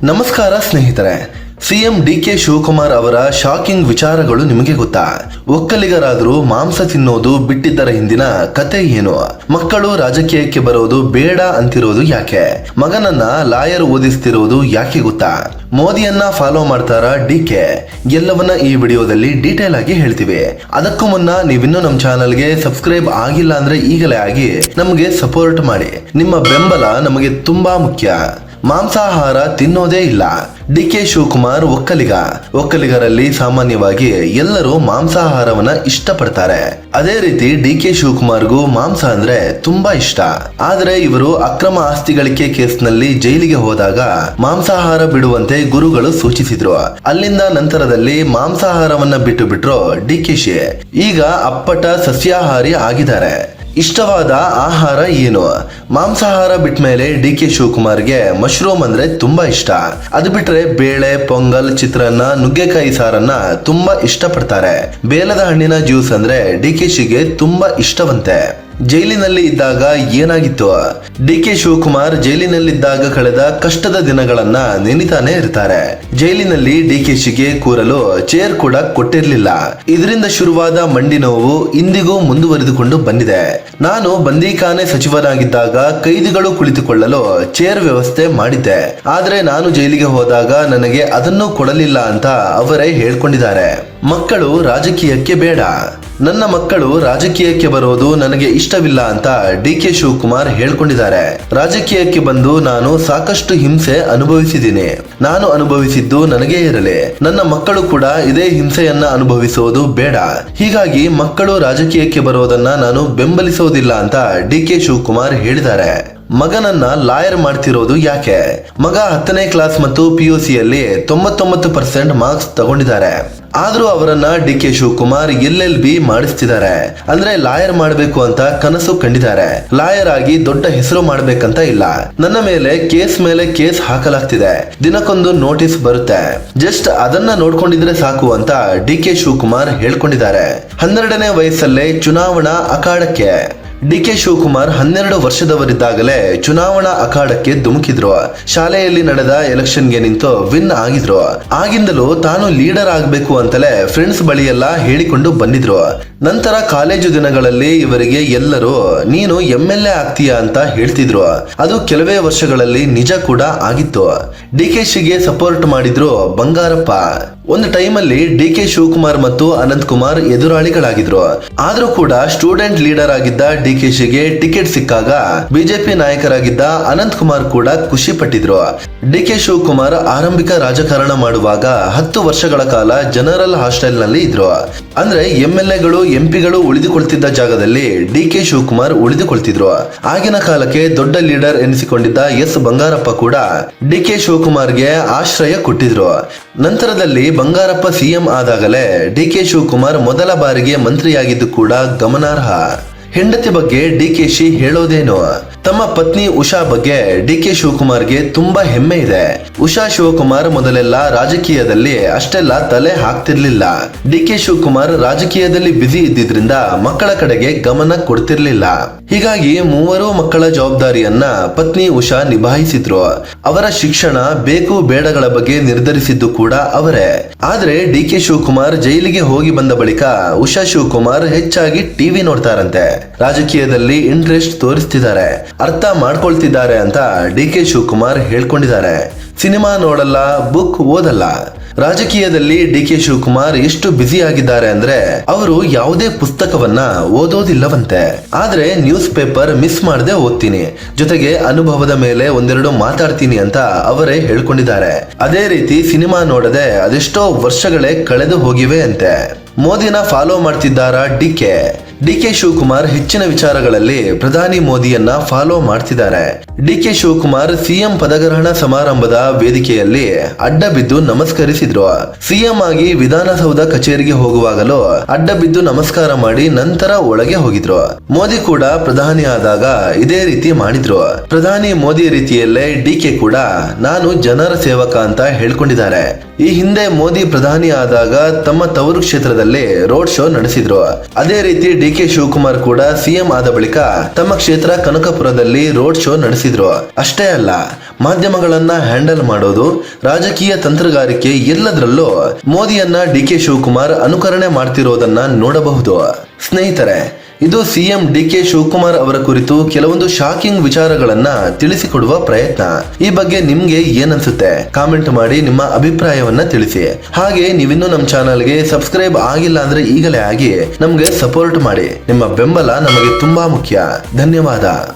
ನಮಸ್ಕಾರ ಸ್ನೇಹಿತರೆ. CM DK Shivakumar ಅವರ ಶಾಕಿಂಗ್ ವಿಚಾರಗಳು ನಿಮಗೆ ಗೊತ್ತಾ? ಒಕ್ಕಲಿಗರಾದರೂ ಮಾಂಸ ತಿನ್ನೋದು ಬಿಟ್ಟಿದ್ದರ ಹಿಂದಿನ ಕತೆ ಏನು? ಮಕ್ಕಳು ರಾಜಕೀಯಕ್ಕೆ ಬರೋದು ಬೇಡ ಅಂತಿರೋದು ಯಾಕೆ? ಮಗನನ್ನ ಲಾಯರ್ ಓದಿಸ್ತಿರೋದು ಯಾಕೆ ಗೊತ್ತಾ? ಮೋದಿಯನ್ನ ಫಾಲೋ ಮಾಡ್ತಾರ ಡಿಕೆ? ಎಲ್ಲವನ್ನ ಈ ವಿಡಿಯೋದಲ್ಲಿ ಡೀಟೇಲ್ ಆಗಿ ಹೇಳ್ತೀವಿ. ಅದಕ್ಕೂ ಮುನ್ನ ನೀವಿನ್ನೂ ನಮ್ಮ ಚಾನಲ್ಗೆ ಸಬ್ಸ್ಕ್ರೈಬ್ ಆಗಿಲ್ಲ ಅಂದ್ರೆ ಈಗಲೇ ಆಗಿ ನಮಗೆ ಸಪೋರ್ಟ್ ಮಾಡಿ. ನಿಮ್ಮ ಬೆಂಬಲ ನಮಗೆ ತುಂಬಾ ಮುಖ್ಯ. ಮಾಂಸಾಹಾರ ತಿನ್ನೋದೇ ಇಲ್ಲ. ಡಿಕೆ ಶಿವಕುಮಾರ್ ಒಕ್ಕಲಿಗರಲ್ಲಿ ಸಾಮಾನ್ಯವಾಗಿ ಎಲ್ಲರೂ ಮಾಂಸಾಹಾರವನ್ನ ಇಷ್ಟಪಡ್ತಾರೆ. ಅದೇ ರೀತಿ ಡಿಕೆ ಶಿವಕುಮಾರ್ಗೂ ಮಾಂಸ ಅಂದ್ರೆ ತುಂಬಾ ಇಷ್ಟ. ಆದ್ರೆ ಇವರು ಅಕ್ರಮ ಆಸ್ತಿ ಗಳಿಕೆ ಕೇಸ್ನಲ್ಲಿ ಜೈಲಿಗೆ ಹೋದಾಗ ಮಾಂಸಾಹಾರ ಬಿಡುವಂತೆ ಗುರುಗಳು ಸೂಚಿಸಿದ್ರು. ಅಲ್ಲಿಂದ ನಂತರದಲ್ಲಿ ಮಾಂಸಾಹಾರವನ್ನ ಬಿಟ್ರು ಡಿಕೆಶಿ. ಈಗ ಅಪ್ಪಟ ಸಸ್ಯಾಹಾರಿ ಆಗಿದ್ದಾರೆ. ಇಷ್ಟವಾದ ಆಹಾರ ಏನು? ಮಾಂಸಾಹಾರ ಬಿಟ್ಮೇಲೆ ಡಿಕೆ ಶಿವಕುಮಾರ್ಗೆ ಮಶ್ರೂಮ್ ಅಂದ್ರೆ ತುಂಬಾ ಇಷ್ಟ. ಅದು ಬಿಟ್ರೆ ಬೇಳೆ, ಪೊಂಗಲ್, ಚಿತ್ರಾನ್ನ, ನುಗ್ಗೆಕಾಯಿ ಸಾರನ್ನ ತುಂಬಾ ಇಷ್ಟಪಡ್ತಾರೆ. ಬೇಲದ ಹಣ್ಣಿನ ಜ್ಯೂಸ್ ಅಂದ್ರೆ ಡಿಕೆಶಿಗೆ ತುಂಬಾ ಇಷ್ಟವಂತೆ. ಜೈಲಿನಲ್ಲಿ ಇದ್ದಾಗ ಏನಾಗಿತ್ತು? ಡಿಕೆ ಶಿವಕುಮಾರ್ ಜೈಲಿನಲ್ಲಿದ್ದಾಗ ಕಳೆದ ಕಷ್ಟದ ದಿನಗಳನ್ನ ನೆನಿತಾನೆ ಇರ್ತಾರೆ. ಜೈಲಿನಲ್ಲಿ ಡಿಕೆಶಿಗೆ ಕೂರಲು ಚೇರ್ ಕೂಡ ಕೊಟ್ಟಿರ್ಲಿಲ್ಲ. ಇದರಿಂದ ಶುರುವಾದ ಮಂಡಿ ನೋವು ಇಂದಿಗೂ ಮುಂದುವರಿದುಕೊಂಡು ಬಂದಿದೆ. ನಾನು ಬಂದೀಖಾನೆ ಸಚಿವನಾಗಿದ್ದಾಗ ಕೈದಿಗಳು ಕುಳಿತುಕೊಳ್ಳಲು ಚೇರ್ ವ್ಯವಸ್ಥೆ ಮಾಡಿದ್ದೆ. ಆದ್ರೆ ನಾನು ಜೈಲಿಗೆ ಹೋದಾಗ ನನಗೆ ಅದನ್ನು ಕೊಡಲಿಲ್ಲ ಅಂತ ಅವರೇ ಹೇಳ್ಕೊಂಡಿದ್ದಾರೆ. ಮಕ್ಕಳು ರಾಜಕೀಯಕ್ಕೆ ಬೇಡ. ನನ್ನ ಮಕ್ಕಳು ರಾಜಕೀಯಕ್ಕೆ ಬರೋದು ನನಗೆ ಇಷ್ಟವಿಲ್ಲ ಅಂತ ಡಿಕೆ ಶಿವಕುಮಾರ್ ಹೇಳ್ಕೊಂಡಿದ್ದಾರೆ. ರಾಜಕೀಯಕ್ಕೆ ಬಂದು ನಾನು ಸಾಕಷ್ಟು ಹಿಂಸೆ ಅನುಭವಿಸಿದ್ದೀನಿ. ನಾನು ಅನುಭವಿಸಿದ್ದು ನನಗೇ ಇರಲಿ. ನನ್ನ ಮಕ್ಕಳು ಕೂಡ ಇದೇ ಹಿಂಸೆಯನ್ನ ಅನುಭವಿಸೋದು ಬೇಡ. ಹೀಗಾಗಿ ಮಕ್ಕಳು ರಾಜಕೀಯಕ್ಕೆ ಬರೋದನ್ನ ನಾನು ಬೆಂಬಲಿಸೋದಿಲ್ಲ ಅಂತ ಡಿಕೆ ಶಿವಕುಮಾರ್ ಹೇಳಿದ್ದಾರೆ. ಮಗನನ್ನ ಲಾಯರ್ ಮಾಡ್ತಿರೋದು ಯಾಕೆ? ಮಗ 10ನೇ ಕ್ಲಾಸ್ ಮತ್ತು PUCಯಲ್ಲಿ 99% ಮಾರ್ಕ್ಸ್ ತಗೊಂಡಿದ್ದಾರೆ. ಆದ್ರೂ ಅವರನ್ನ ಡಿಕೆ ಶಿವಕುಮಾರ್ LLB ಮಾಡಿಸ್ತಿದ್ದಾರೆ. ಅಂದ್ರೆ ಲಾಯರ್ ಮಾಡ್ಬೇಕು ಅಂತ ಕನಸು ಕಂಡಿದ್ದಾರೆ. ಲಾಯರ್ ಆಗಿ ದೊಡ್ಡ ಹೆಸರು ಮಾಡ್ಬೇಕಂತ ಇಲ್ಲ. ನನ್ನ ಮೇಲೆ ಕೇಸ್ ಹಾಕಲಾಗ್ತಿದೆ. ದಿನಕ್ಕೊಂದು ನೋಟಿಸ್ ಬರುತ್ತೆ. ಜಸ್ಟ್ ಅದನ್ನ ನೋಡ್ಕೊಂಡಿದ್ರೆ ಸಾಕು ಅಂತ ಡಿಕೆ ಶಿವಕುಮಾರ್ ಹೇಳ್ಕೊಂಡಿದ್ದಾರೆ. 12ನೇ ವಯಸ್ಸಲ್ಲೇ ಚುನಾವಣಾ ಅಖಾಡಕ್ಕೆ ಡಿಕೆ ಶಿವಕುಮಾರ್ 12 ವರ್ಷದವರಿದ್ದಾಗಲೇ ಚುನಾವಣಾ ಅಖಾಡಕ್ಕೆ ಧುಮುಕಿದ್ರು. ಶಾಲೆಯಲ್ಲಿ ನಡೆದ ಎಲೆಕ್ಷನ್ಗೆ ನಿಂತು ವಿನ್ ಆಗಿದ್ರು. ಆಗಿಂದಲೂ ತಾನು ಲೀಡರ್ ಆಗ್ಬೇಕು ಅಂತಲೇ ಫ್ರೆಂಡ್ಸ್ ಬಳಿಯೆಲ್ಲ ಹೇಳಿಕೊಂಡು ಬಂದಿದ್ರು. ನಂತರ ಕಾಲೇಜು ದಿನಗಳಲ್ಲಿ ಇವರಿಗೆ ಎಲ್ಲರೂ ನೀನು MLA ಆಗ್ತೀಯಾ ಅಂತ ಹೇಳ್ತಿದ್ರು. ಅದು ಕೆಲವೇ ವರ್ಷಗಳಲ್ಲಿ ನಿಜ ಕೂಡ ಆಗಿತ್ತು. ಡಿಕೆಶಿಗೆ ಸಪೋರ್ಟ್ ಮಾಡಿದ್ರು ಬಂಗಾರಪ್ಪ. ಒಂದು ಟೈಮಲ್ಲಿ ಡಿಕೆ ಶಿವಕುಮಾರ್ ಮತ್ತು ಅನಂತ್ ಕುಮಾರ್ ಎದುರಾಳಿಗಳಾಗಿದ್ರು. ಆದ್ರೂ ಕೂಡ ಸ್ಟೂಡೆಂಟ್ ಲೀಡರ್ ಆಗಿದ್ದ ಡಿಕೆಶಿಗೆ ಟಿಕೆಟ್ ಸಿಕ್ಕಾಗ ಬಿಜೆಪಿ ನಾಯಕರಾಗಿದ್ದ ಅನಂತ್ ಕುಮಾರ್ ಕೂಡ ಖುಷಿ ಪಟ್ಟಿದ್ರು. ಡಿಕೆ ಶಿವಕುಮಾರ್ ಆರಂಭಿಕ ರಾಜಕಾರಣ ಮಾಡುವಾಗ 10 ವರ್ಷಗಳ ಕಾಲ ಜನರಲ್ ಹಾಸ್ಟೆಲ್ ನಲ್ಲಿ ಇದ್ರು. ಅಂದ್ರೆ MLAಗಳು MP ಗಳು ಉಳಿದುಕೊಳ್ತಿದ್ದ ಜಾಗದಲ್ಲಿ ಡಿಕೆ ಶಿವಕುಮಾರ್ ಉಳಿದುಕೊಳ್ತಿದ್ರು. ಆಗಿನ ಕಾಲಕ್ಕೆ ದೊಡ್ಡ ಲೀಡರ್ ಎನಿಸಿಕೊಂಡಿದ್ದ ಬಂಗಾರಪ್ಪ ಕೂಡ ಡಿಕೆ ಶಿವಕುಮಾರ್ಗೆ ಆಶ್ರಯ ಕೊಟ್ಟಿದ್ರು. ನಂತರದಲ್ಲಿ ಬಂಗಾರಪ್ಪ CM ಆದಾಗಲೇ ಡಿಕೆ ಶಿವಕುಮಾರ್ ಮೊದಲ ಬಾರಿಗೆ ಮಂತ್ರಿಯಾಗಿದ್ದು ಕೂಡ ಗಮನಾರ್ಹ. ಹೆಂಡತಿ ಬಗ್ಗೆ ಡಿಕೆಶಿ ಹೇಳೋದೇನು? ತಮ್ಮ ಪತ್ನಿ ಉಷಾ ಬಗ್ಗೆ ಡಿಕೆ ಶಿವಕುಮಾರ್ಗೆ ತುಂಬಾ ಹೆಮ್ಮೆ ಇದೆ. ಉಷಾ ಶಿವಕುಮಾರ್ ಮೊದಲೆಲ್ಲ ರಾಜಕೀಯದಲ್ಲಿ ಅಷ್ಟೆಲ್ಲ ತಲೆ ಹಾಕ್ತಿರ್ಲಿಲ್ಲ. ಡಿಕೆ ಶಿವಕುಮಾರ್ ರಾಜಕೀಯದಲ್ಲಿ ಬ್ಯುಸಿ ಇದ್ದಿದ್ರಿಂದ ಮಕ್ಕಳ ಕಡೆಗೆ ಗಮನ ಕೊಡ್ತಿರ್ಲಿಲ್ಲ. ಹೀಗಾಗಿ 3 ಮಕ್ಕಳ ಜವಾಬ್ದಾರಿಯನ್ನ ಪತ್ನಿ ಉಷಾ ನಿಭಾಯಿಸಿದ್ರು. ಅವರ ಶಿಕ್ಷಣ ಬೇಕು ಬೇಡಗಳ ಬಗ್ಗೆ ನಿರ್ಧರಿಸಿದ್ದು ಕೂಡ ಅವರೇ. ಆದ್ರೆ ಡಿಕೆ ಶಿವಕುಮಾರ್ ಜೈಲಿಗೆ ಹೋಗಿ ಬಂದ ಬಳಿಕ ಉಷಾ ಶಿವಕುಮಾರ್ ಹೆಚ್ಚಾಗಿ ಟಿವಿ ನೋಡ್ತಾರಂತೆ. ರಾಜಕೀಯದಲ್ಲಿ ಇಂಟ್ರೆಸ್ಟ್ ತೋರಿಸ್ತಿದ್ದಾರೆ, ಅರ್ಥ ಮಾಡ್ಕೊಳ್ತಿದ್ದಾರೆ ಅಂತ ಡಿಕೆ ಶಿವಕುಮಾರ್ ಹೇಳ್ಕೊಂಡಿದ್ದಾರೆ. ಸಿನಿಮಾ ನೋಡಲ್ಲ, ಬುಕ್ ಓದಲ್ಲ. ರಾಜಕೀಯದಲ್ಲಿ ಡಿಕೆ ಶಿವಕುಮಾರ್ ಎಷ್ಟು ಬ್ಯುಸಿ ಆಗಿದ್ದಾರೆ ಅಂದ್ರೆ ಅವರು ಯಾವುದೇ ಪುಸ್ತಕವನ್ನ ಓದೋದಿಲ್ಲವಂತೆ. ಆದ್ರೆ ನ್ಯೂಸ್ ಪೇಪರ್ ಮಿಸ್ ಮಾಡದೆ ಓದ್ತೀನಿ, ಜೊತೆಗೆ ಅನುಭವದ ಮೇಲೆ ಒಂದೆರಡು ಮಾತಾಡ್ತೀನಿ ಅಂತ ಅವರೇ ಹೇಳ್ಕೊಂಡಿದ್ದಾರೆ. ಅದೇ ರೀತಿ ಸಿನಿಮಾ ನೋಡದೆ ಅದೆಷ್ಟೋ ವರ್ಷಗಳೇ ಕಳೆದು ಹೋಗಿವೆ ಅಂತೆ. ಮೋದಿನ ಫಾಲೋ ಮಾಡ್ತಿದ್ದಾರಾ ಡಿಕೆ ಶಿವಕುಮಾರ್ ಹೆಚ್ಚಿನ ವಿಚಾರಗಳಲ್ಲಿ ಪ್ರಧಾನಿ ಮೋದಿಯನ್ನ ಫಾಲೋ ಮಾಡ್ತಿದ್ದಾರೆ. ಡಿಕೆ ಶಿವಕುಮಾರ್ CM ಪದಗ್ರಹಣ ಸಮಾರಂಭದ ವೇದಿಕೆಯಲ್ಲಿ ಅಡ್ಡ ಬಿದ್ದು ನಮಸ್ಕರಿಸಿದ್ರು. CM ಆಗಿ ವಿಧಾನಸೌಧ ಕಚೇರಿಗೆ ಹೋಗುವಾಗಲೂ ಅಡ್ಡ ಬಿದ್ದು ನಮಸ್ಕಾರ ಮಾಡಿ ನಂತರ ಒಳಗೆ ಹೋಗಿದ್ರು. ಮೋದಿ ಕೂಡ ಪ್ರಧಾನಿ ಆದಾಗ ಇದೇ ರೀತಿ ಮಾಡಿದ್ರು. ಪ್ರಧಾನಿ ಮೋದಿ ರೀತಿಯಲ್ಲೇ ಡಿಕೆ ಕೂಡ ನಾನು ಜನರ ಸೇವಕ ಅಂತ ಹೇಳ್ಕೊಂಡಿದ್ದಾರೆ. ಈ ಹಿಂದೆ ಮೋದಿ ಪ್ರಧಾನಿ ಆದಾಗ ತಮ್ಮ ತವರು ಕ್ಷೇತ್ರದಲ್ಲಿ ರೋಡ್ ಶೋ ನಡೆಸಿದ್ರು. ಅದೇ ರೀತಿ ಡಿಕೆ ಶಿವಕುಮಾರ್ ಕೂಡ CM ಆದ ಬಳಿಕ ತಮ್ಮ ಕ್ಷೇತ್ರ ಕನಕಪುರದಲ್ಲಿ ರೋಡ್ ಶೋ ನಡೆಸಿದ್ರು. ಬಳಸಿದ್ರು. ಅಷ್ಟೇ ಅಲ್ಲ, ಮಾಧ್ಯಮಗಳನ್ನ ಹ್ಯಾಂಡಲ್ ಮಾಡೋದು, ರಾಜಕೀಯ ತಂತ್ರಗಾರಿಕೆ ಎಲ್ಲದರಲ್ಲೂ ಮೋದಿಯನ್ನ ಡಿ.ಕೆ. ಶಿವಕುಮಾರ್ ಅನುಕರಣೆ ಮಾಡ್ತಿರೋದನ್ನ ನೋಡಬಹುದು. ಸ್ನೇಹಿತರೆ, ಇದು ಸಿಎಂ ಡಿ.ಕೆ. ಶಿವಕುಮಾರ್ ಅವರ ಕುರಿತು ಕೆಲವೊಂದು ಶಾಕಿಂಗ್ ವಿಚಾರಗಳನ್ನ ತಿಳಿಸಿಕೊಡುವ ಪ್ರಯತ್ನ. ಈ ಬಗ್ಗೆ ನಿಮ್ಗೆ ಏನನ್ಸುತ್ತೆ ಕಾಮೆಂಟ್ ಮಾಡಿ ನಿಮ್ಮ ಅಭಿಪ್ರಾಯವನ್ನ ತಿಳಿಸಿ. ಹಾಗೆ ನೀವಿನ್ನೂ ನಮ್ಮ ಚಾನಲ್ಗೆ ಸಬ್ಸ್ಕ್ರೈಬ್ ಆಗಿಲ್ಲ ಅಂದ್ರೆ ಈಗಲೇ ಆಗಿ ನಮ್ಗೆ ಸಪೋರ್ಟ್ ಮಾಡಿ. ನಿಮ್ಮ ಬೆಂಬಲ ನಮಗೆ ತುಂಬಾ ಮುಖ್ಯ. ಧನ್ಯವಾದ.